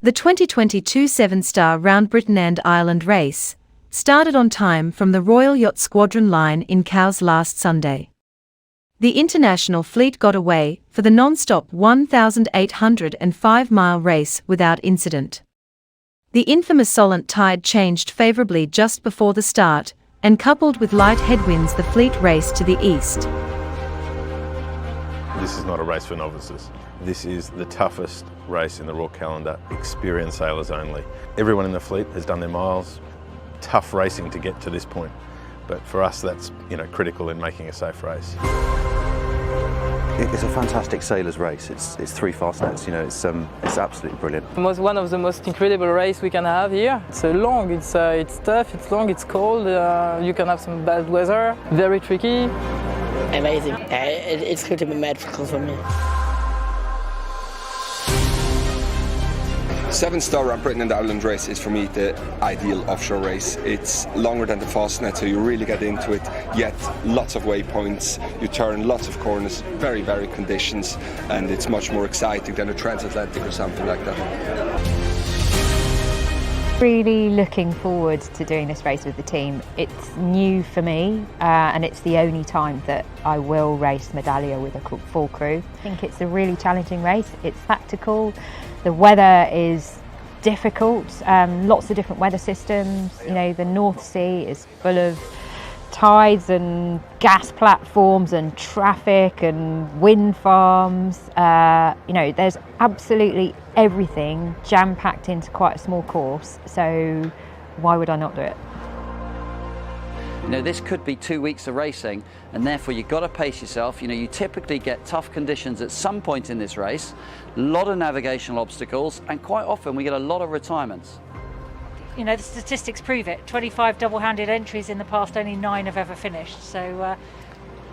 The 2022 Sevenstar Round Britain and Ireland race started on time from the Royal Yacht Squadron line in Cowes last Sunday. The international fleet got away for the non-stop 1,805-mile race without incident. The infamous Solent tide changed favourably just before the start, and coupled with light headwinds the fleet raced to the east. This is not a race for novices. This is the toughest race in the Royal calendar, experienced sailors only. Everyone in the fleet has done their miles. Tough racing to get to this point, but for us that's critical in making a safe race. It's a fantastic sailors race. It's 3 fast nets. It's absolutely brilliant. One of the most incredible race we can have here. It's long. It's tough. It's long. It's cold. You can have some bad weather. Very tricky. Amazing. It's going to be magical for me. Sevenstar Round Britain and Ireland race is for me the ideal offshore race. It's longer than the Fastnet, so you really get into it, yet lots of waypoints, you turn lots of corners, very varied conditions, and it's much more exciting than a transatlantic or something like that. Really looking forward to doing this race with the team. It's new for me, and it's the only time that I will race Medallia with a full crew. I think it's a really challenging race. It's tactical. The weather is difficult, lots of different weather systems. The North Sea is full of tides and gas platforms and traffic and wind farms. There's absolutely everything jam-packed into quite a small course, so why would I not do it? This could be 2 weeks of racing, and therefore you've got to pace yourself. You typically get tough conditions at some point in this race, a lot of navigational obstacles, and quite often we get a lot of retirements. The statistics prove it. 25 double-handed entries in the past, only 9 have ever finished. So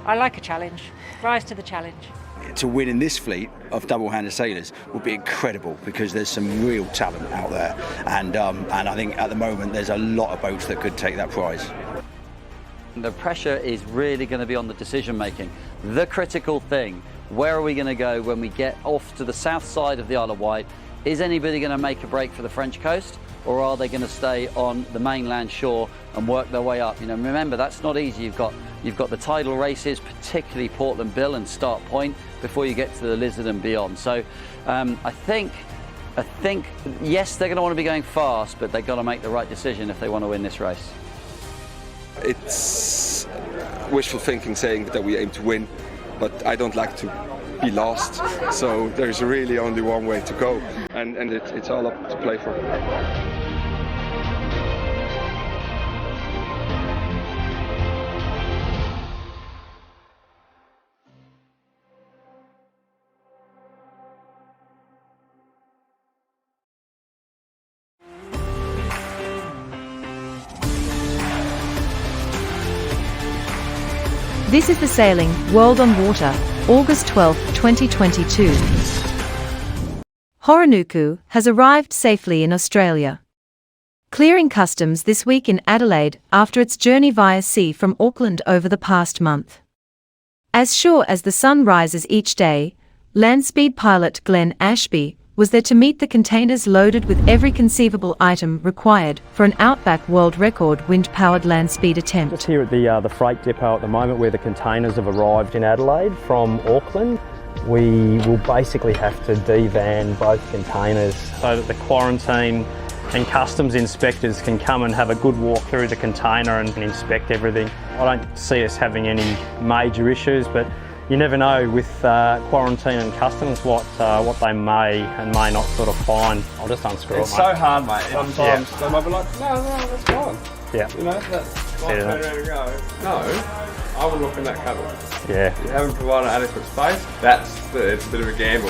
I like a challenge. Rise to the challenge. To win in this fleet of double-handed sailors would be incredible, because there's some real talent out there, and I think at the moment there's a lot of boats that could take that prize. The pressure is really going to be on the decision making. The critical thing, where are we going to go when we get off to the south side of the Isle of Wight? Is anybody going to make a break for the French coast, or are they going to stay on the mainland shore and work their way up? Remember, that's not easy. You've got the tidal races, particularly Portland Bill and Start Point, before you get to the Lizard and beyond. So I think yes, they're going to want to be going fast, but they've got to make the right decision if they want to win this race. It's wishful thinking saying that we aim to win, but I don't like to be lost, so there's really only one way to go, and it's all up to play for. This is the Sailing World on Water, August 12, 2022. Horonuku has arrived safely in Australia, clearing customs this week in Adelaide after its journey via sea from Auckland over the past month. As sure as the sun rises each day, Landspeed pilot Glenn Ashby was there to meet the containers loaded with every conceivable item required for an Outback World Record wind-powered land speed attempt. Just here at the freight depot at the moment, where the containers have arrived in Adelaide from Auckland. We will basically have to de-van both containers so that the quarantine and customs inspectors can come and have a good walk through the container and inspect everything. I don't see us having any major issues, but you never know with quarantine and customs what they may and may not sort of find. I'll just unscrew it, mate. It's so hard, mate. Sometimes they might be like, no, that's fine. Yeah. That's fine, ready to go. No, I would look in that cupboard. Yeah. You haven't provided adequate space, it's a bit of a gamble.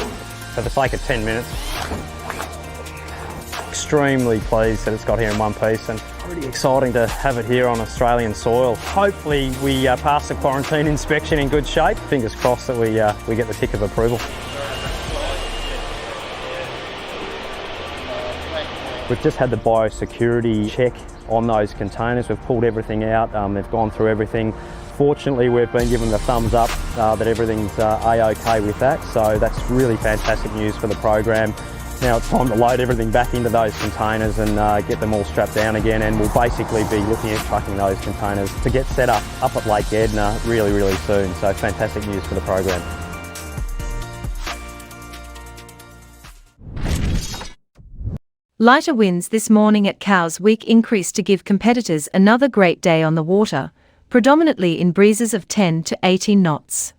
For the sake of 10 minutes, extremely pleased that it's got here in one piece, and really exciting to have it here on Australian soil. Hopefully we pass the quarantine inspection in good shape. Fingers crossed that we get the tick of approval. We've just had the biosecurity check on those containers. We've pulled everything out, they've gone through everything. Fortunately, we've been given the thumbs up that everything's A-OK with that, so that's really fantastic news for the program. Now it's time to load everything back into those containers and get them all strapped down again, and we'll basically be looking at trucking those containers to get set up at Lake Edna really soon. So fantastic news for the program. Lighter winds this morning at Cowes Week increased to give competitors another great day on the water, predominantly in breezes of 10 to 18 knots.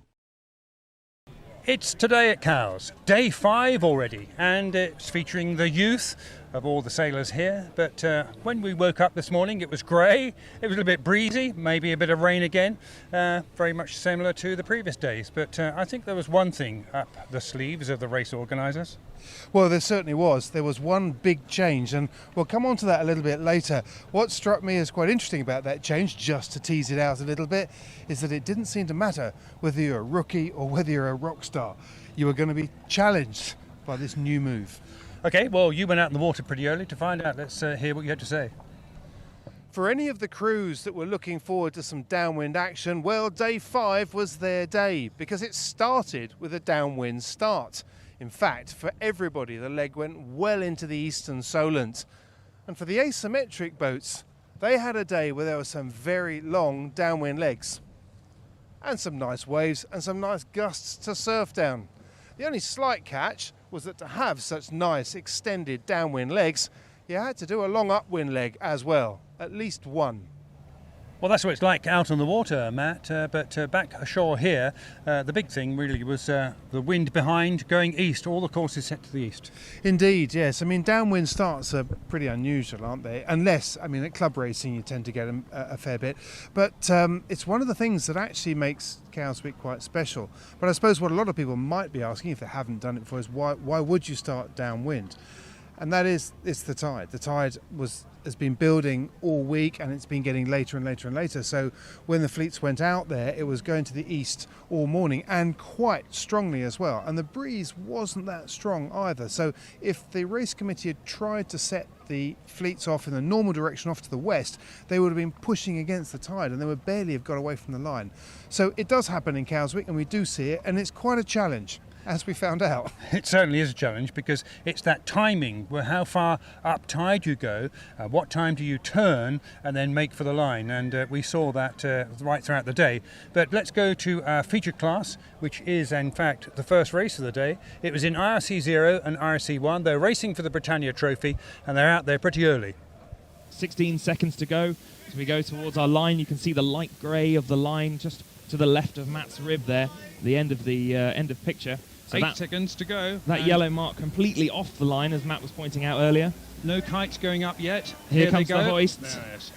It's today at Cowes, day 5 already, and it's featuring the youth of all the sailors here. But when we woke up this morning, it was grey, it was a little bit breezy, maybe a bit of rain again, very much similar to the previous days. But I think there was one thing up the sleeves of the race organisers. Well, there certainly was. There was one big change, and we'll come on to that a little bit later. What struck me as quite interesting about that change, just to tease it out a little bit, is that it didn't seem to matter whether you're a rookie or whether you're a rock star. You were going to be challenged by this new move. OK, well, you went out in the water pretty early to find out. Let's hear what you had to say. For any of the crews that were looking forward to some downwind action, well, day 5 was their day, because it started with a downwind start. In fact, for everybody, the leg went well into the eastern Solent. And for the asymmetric boats, they had a day where there were some very long downwind legs. And some nice waves and some nice gusts to surf down. The only slight catch was that to have such nice extended downwind legs, you had to do a long upwind leg as well, at least one. Well, that's what it's like out on the water, Matt, but back ashore here, the big thing really was the wind behind going east, all the courses set to the east. Indeed, yes. I mean, downwind starts are pretty unusual, aren't they? Unless, I mean, at club racing you tend to get them a fair bit. But it's one of the things that actually makes Cowes Week quite special. But I suppose what a lot of people might be asking, if they haven't done it before, is why would you start downwind? And that is, it's the tide. The tide has been building all week, and it's been getting later and later and later. So when the fleets went out there, it was going to the east all morning, and quite strongly as well. And the breeze wasn't that strong either. So if the race committee had tried to set the fleets off in the normal direction off to the west, they would have been pushing against the tide, and they would barely have got away from the line. So it does happen in Cowes Week, and we do see it, and it's quite a challenge, as we found out. It certainly is a challenge, because it's that timing, where how far up tide you go, what time do you turn and then make for the line, and we saw that right throughout the day. But let's go to our featured class, which is in fact the first race of the day. It was in IRC 0 and IRC 1. They're racing for the Britannia Trophy, and they're out there pretty early. 16 seconds to go as we go towards our line. You can see the light grey of the line just to the left of Matt's rib there, the end of the end of picture. So 8 seconds to go. That yellow mark completely off the line, as Matt was pointing out earlier. No kites going up yet. Here comes the hoist. Yes.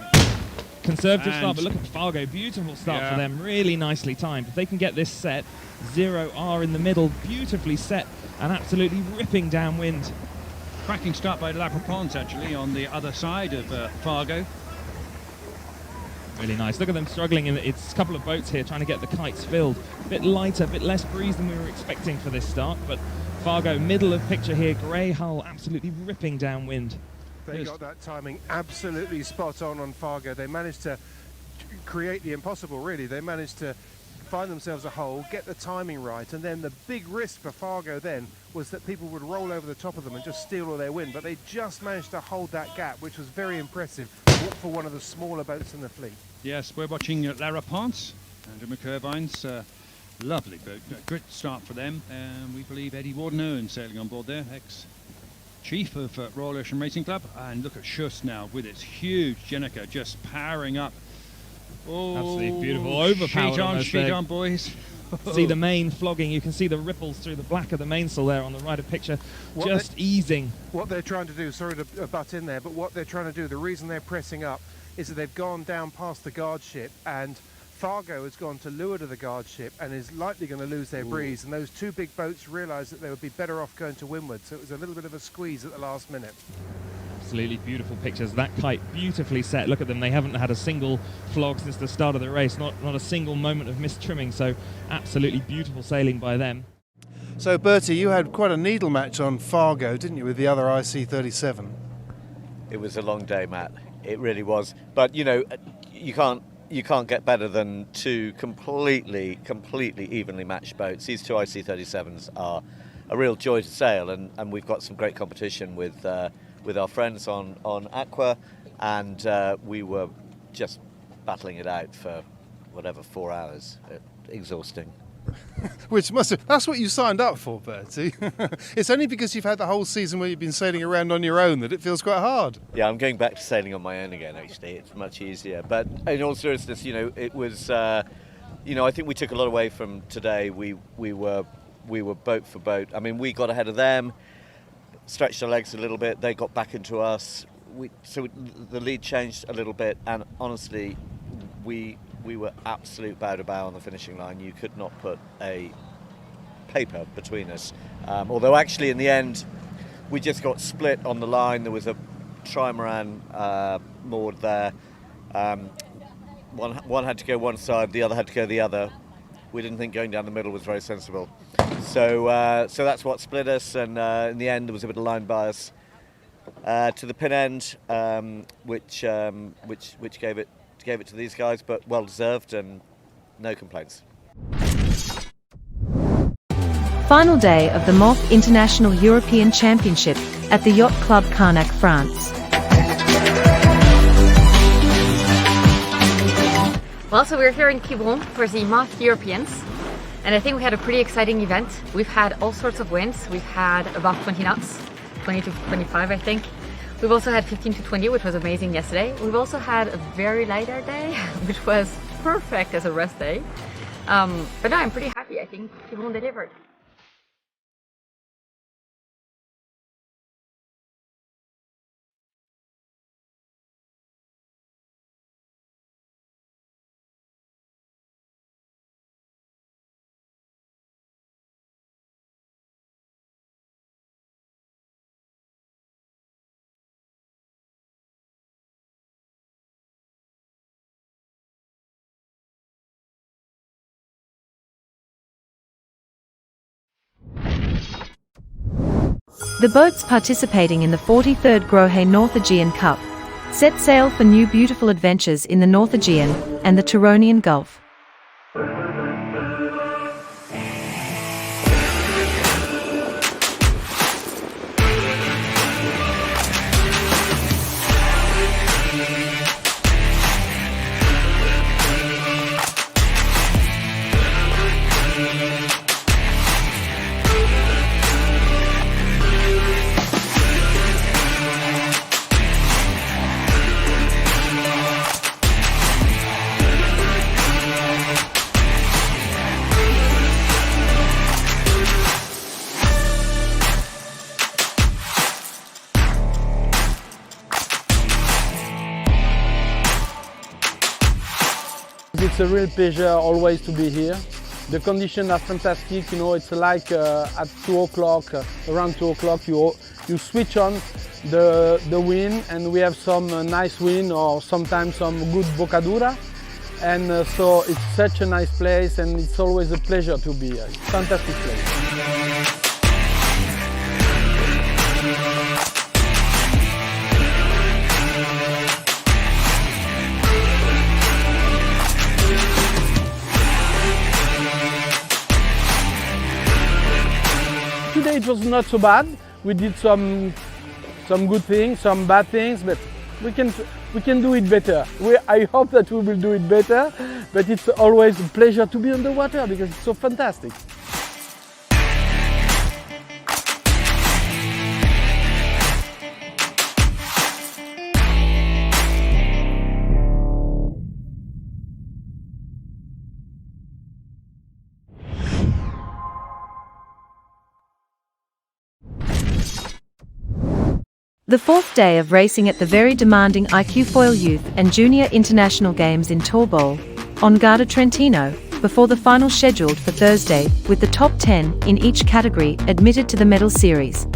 Conservative start, but look at Fargo. Beautiful start for them. Really nicely timed. If they can get this set, 0R in the middle, beautifully set, and absolutely ripping downwind. Cracking start by Laprepons actually on the other side of Fargo. Really nice. Look at them struggling. It's a couple of boats here trying to get the kites filled. A bit lighter, a bit less breeze than we were expecting for this start, but Fargo, middle of picture here, grey hull, absolutely ripping downwind. They got that timing absolutely spot on Fargo. They managed to create the impossible, really. They managed to find themselves a hole, get the timing right, and then the big risk for Fargo then was that people would roll over the top of them and just steal all their wind, but they just managed to hold that gap, which was very impressive for one of the smaller boats in the fleet. Yes, we're watching Laprepons, Andrew McIrvine's lovely boat, great start for them. We believe Eddie Warden sailing on board there, ex-chief of Royal Ocean Racing Club. And look at Schuss now with its huge Jenica just powering up. Oh, absolutely beautiful, overpowered. Sheet on, boys. See the main flogging, you can see the ripples through the black of the mainsail there on the right of picture, easing. What they're trying to do, sorry to butt in there, but what they're trying to do, the reason they're pressing up is that they've gone down past the guard ship, and Fargo has gone to leeward of the guard ship and is likely going to lose their breeze, and those two big boats realised that they would be better off going to windward, so it was a little bit of a squeeze at the last minute. Absolutely beautiful pictures. That kite beautifully set. Look at them, they haven't had a single flog since the start of the race, not a single moment of missed trimming, so absolutely beautiful sailing by them. So Bertie, you had quite a needle match on Fargo, didn't you, with the other IC37? It was a long day, Matt. It really was. But you know, you can't get better than two completely evenly matched boats. These two IC37s are real joy to sail, and we've got some great competition with our friends on Aqua, and we were just battling it out for 4 hours. Exhausting. Which that's what you signed up for, Bertie. It's only because you've had the whole season where you've been sailing around on your own that it feels quite hard. Yeah, I'm going back to sailing on my own again, actually. It's much easier. But in all seriousness, it was, I think we took a lot away from today. We were boat for boat. I mean, we got ahead of them, stretched our legs a little bit. They got back into us. So the lead changed a little bit, and honestly, we were absolute bow to bow on the finishing line. You could not put a paper between us. Although actually in the end, we just got split on the line. There was a trimaran moored there. One had to go one side, the other had to go the other. We didn't think going down the middle was very sensible. So that's what split us, and in the end there was a bit of line bias to the pin end, which gave it to these guys, but well deserved and no complaints. Final day of the MOF International European Championship at the Yacht Club Carnac, France. Well, so we're here in Quiberon for the MOF Europeans, and I think we had a pretty exciting event. We've had all sorts of winds. We've had about 20 knots, 20 to 25 I think. We've also had 15 to 20, which was amazing yesterday. We've also had a very light air day, which was perfect as a rest day. But no, I'm pretty happy. I think Quiberon delivered. The boats participating in the 43rd Grohe North Aegean Cup set sail for new beautiful adventures in the North Aegean and the Tyrrhenian Gulf. It's a real pleasure always to be here. The conditions are fantastic, it's like at 2 o'clock, around 2 o'clock you switch on the wind, and we have some nice wind or sometimes some good bocadura, and so it's such a nice place, and it's always a pleasure to be here. It's a fantastic place. Today it was not so bad. We did some good things, some bad things, but we can do it better. I hope that we will do it better, but it's always a pleasure to be on the water because it's so fantastic. The fourth day of racing at the very demanding iQFoi Youth and Junior International Games in Torbole, on Garda Trentino, before the final scheduled for Thursday, with the top 10 in each category admitted to the medal series.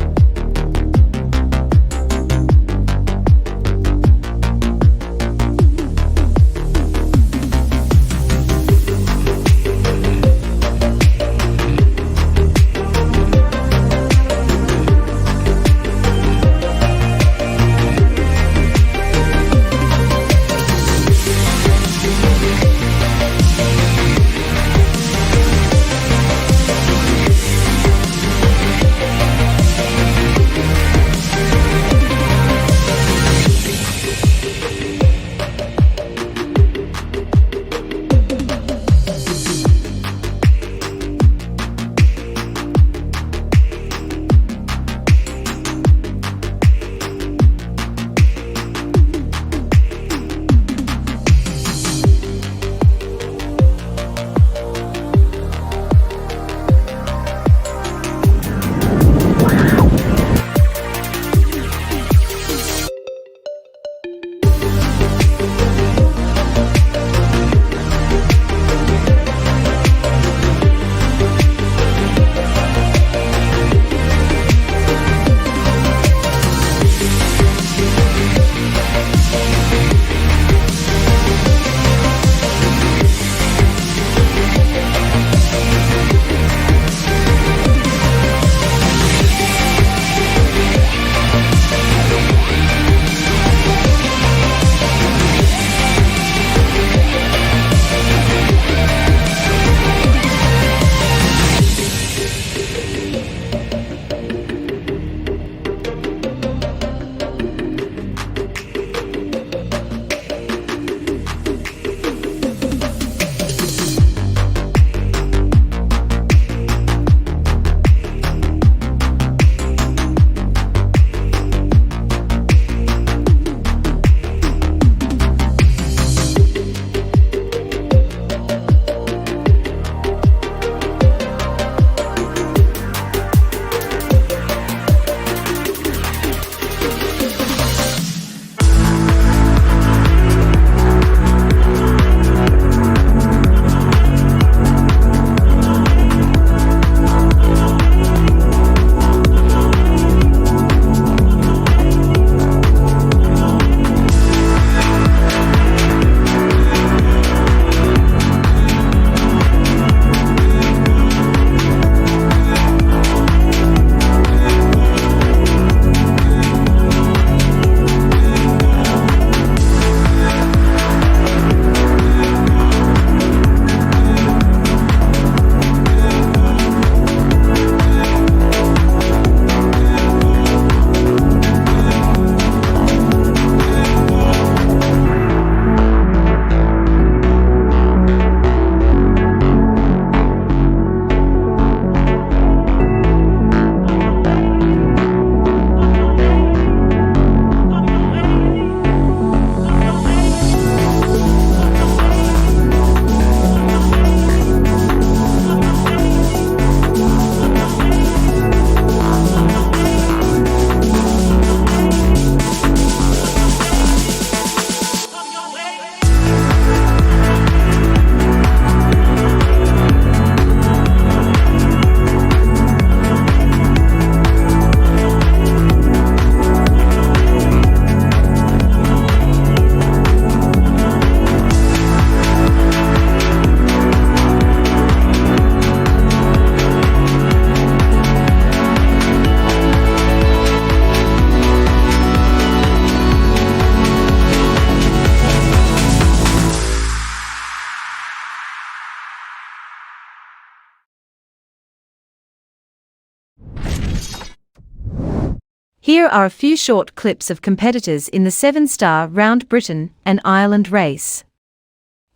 Here are a few short clips of competitors in the Sevenstar Round Britain and Ireland race.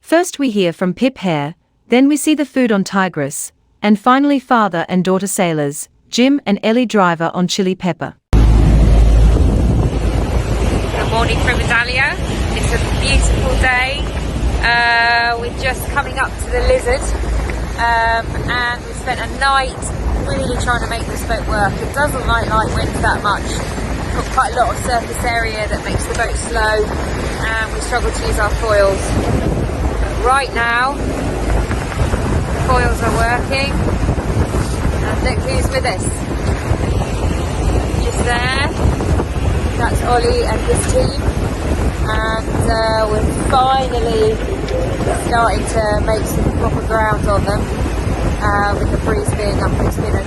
First we hear from Pip Hare, then we see the food on Tigris, and finally father and daughter sailors, Jim and Ellie Driver on Chilli Pepper. Good morning from Medallia. It's a beautiful day. We're just coming up to the Lizard, and we spent a night really trying to make this boat work. It doesn't like light winds that much. We've got quite a lot of surface area that makes the boat slow, and we struggle to use our foils. But right now, the foils are working, and look who's with us. Just there, that's Ollie and his team, and we're finally starting to make some proper ground on them. With the breeze being up, it's been a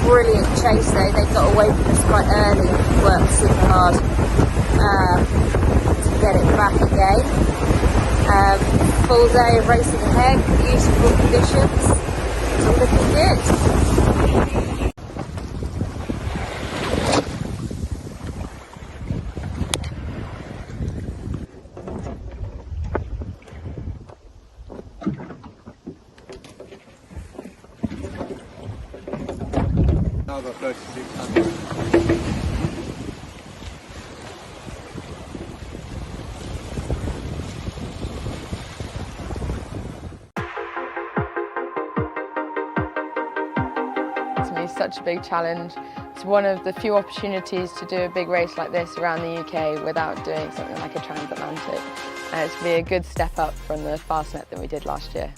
brilliant chase though. They got away from us quite early and worked super hard to get it back again. Full day of racing ahead, beautiful conditions, it's all looking good. Such a big challenge. It's one of the few opportunities to do a big race like this around the UK without doing something like a transatlantic. And it's going to be a good step up from the Fastnet that we did last year.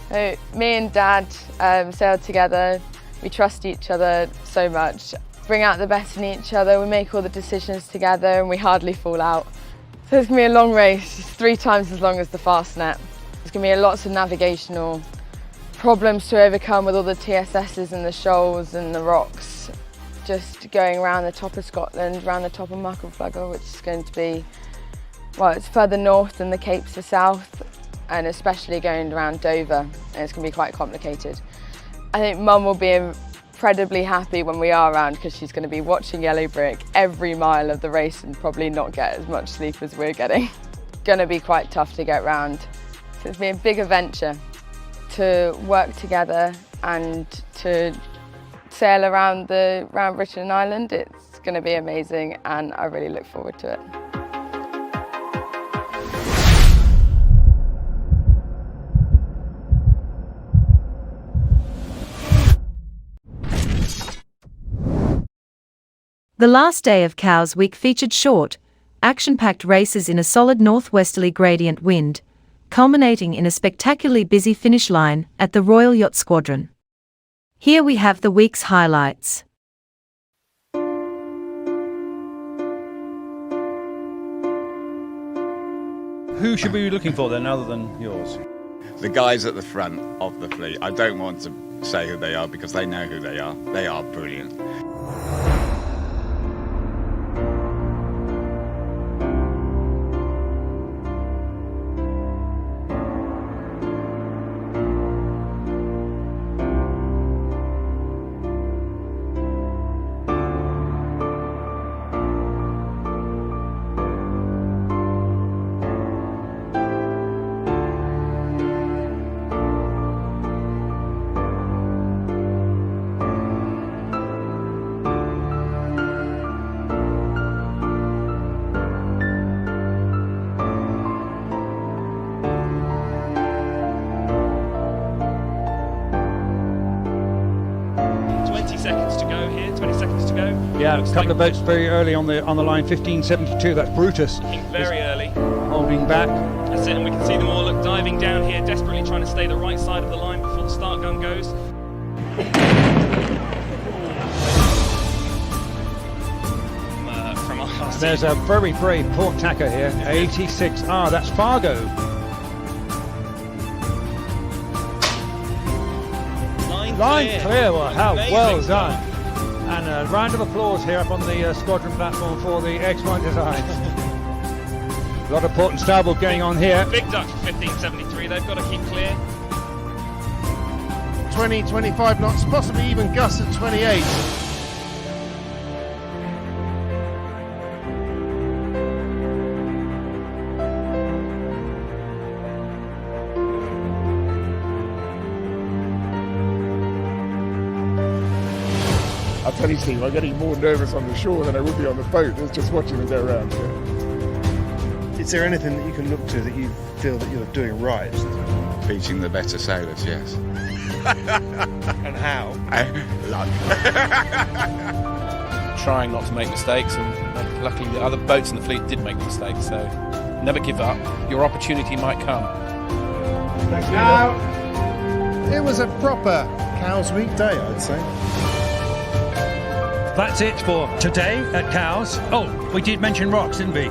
So, me and Dad sailed together. We trust each other so much. Bring out the best in each other. We make all the decisions together and we hardly fall out. So it's going to be a long race. It's 3 times as long as the Fastnet. There's going to be lots of navigational problems to overcome with all the TSS's and the shoals and the rocks. Just going around the top of Scotland, around the top of Muckleflugger, which is going to be, well, it's further north than the Capes are south, and especially going around Dover, and it's going to be quite complicated. I think Mum will be incredibly happy when we are around because she's going to be watching Yellow Brick every mile of the race and probably not get as much sleep as we're getting. Going to be quite tough to get round. So it's been a big adventure to work together and to sail around Britain and Ireland. It's going to be amazing and I really look forward to it. The last day of Cows Week featured short, action-packed races in a solid northwesterly gradient wind, culminating in a spectacularly busy finish line at the Royal Yacht Squadron. Here we have the week's highlights. Who should we be looking for then, other than yours? The guys at the front of the fleet. I don't want to say who they are because they know who they are. They are brilliant. Yeah, a couple of boats very early on the line, 1572, that's Brutus. Very early. Holding back. That's it, and we can see them all diving down here, desperately trying to stay the right side of the line before the start gun goes. There's a very brave port tacker here, 86. That's Fargo. Line clear. Well, how well done. And a round of applause here up on the squadron platform for the X1 design. A lot of port and starboard going on here. Big duck for 1573, they've got to keep clear. 20, 25 knots, possibly even gusts at 28. tell you, Steve, I'm getting more nervous on the shore than I would be on the boat. It's just watching them go around. Is there anything that you can look to that you feel that you're doing right? Beating the better sailors, yes. And how? Luck. Trying not to make mistakes, and luckily the other boats in the fleet did make mistakes, so never give up. Your opportunity might come. Thanks, now. It was a proper Cows Week day, I'd say. That's it for today at Cows. Oh, we did mention rocks, didn't we?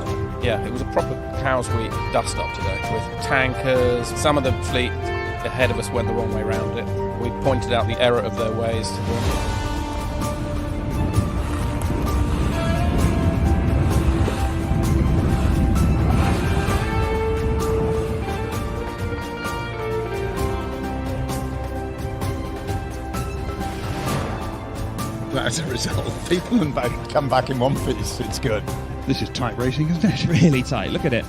Yeah, it was a proper Cows Week dust-up today, with tankers. Some of the fleet ahead of us went the wrong way round it. We pointed out the error of their ways to them. As a result, people can come back in one piece. It's good. This is tight racing, isn't it? Really tight. Look at it.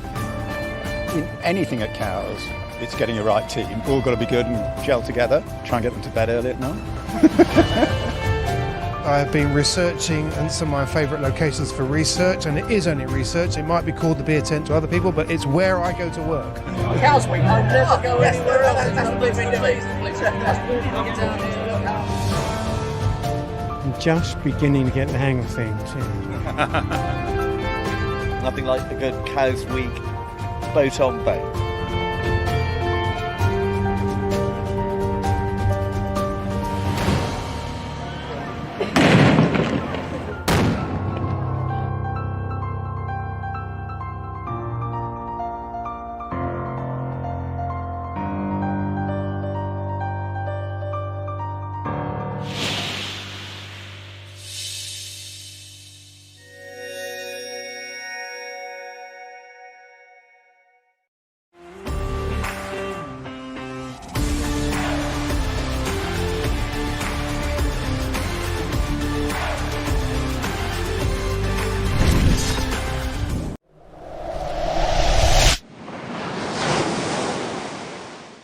In anything at Cows, it's getting a right team. All got to be good and gel together. Try and get them to bed early at night. I have been researching some of my favourite locations for research, and it is only research. It might be called the beer tent to other people, but it's where I go to work. Cows Week, I'll never go anywhere else. I'm just beginning to get the hang of things. Nothing like a good Cows Week boat on boat.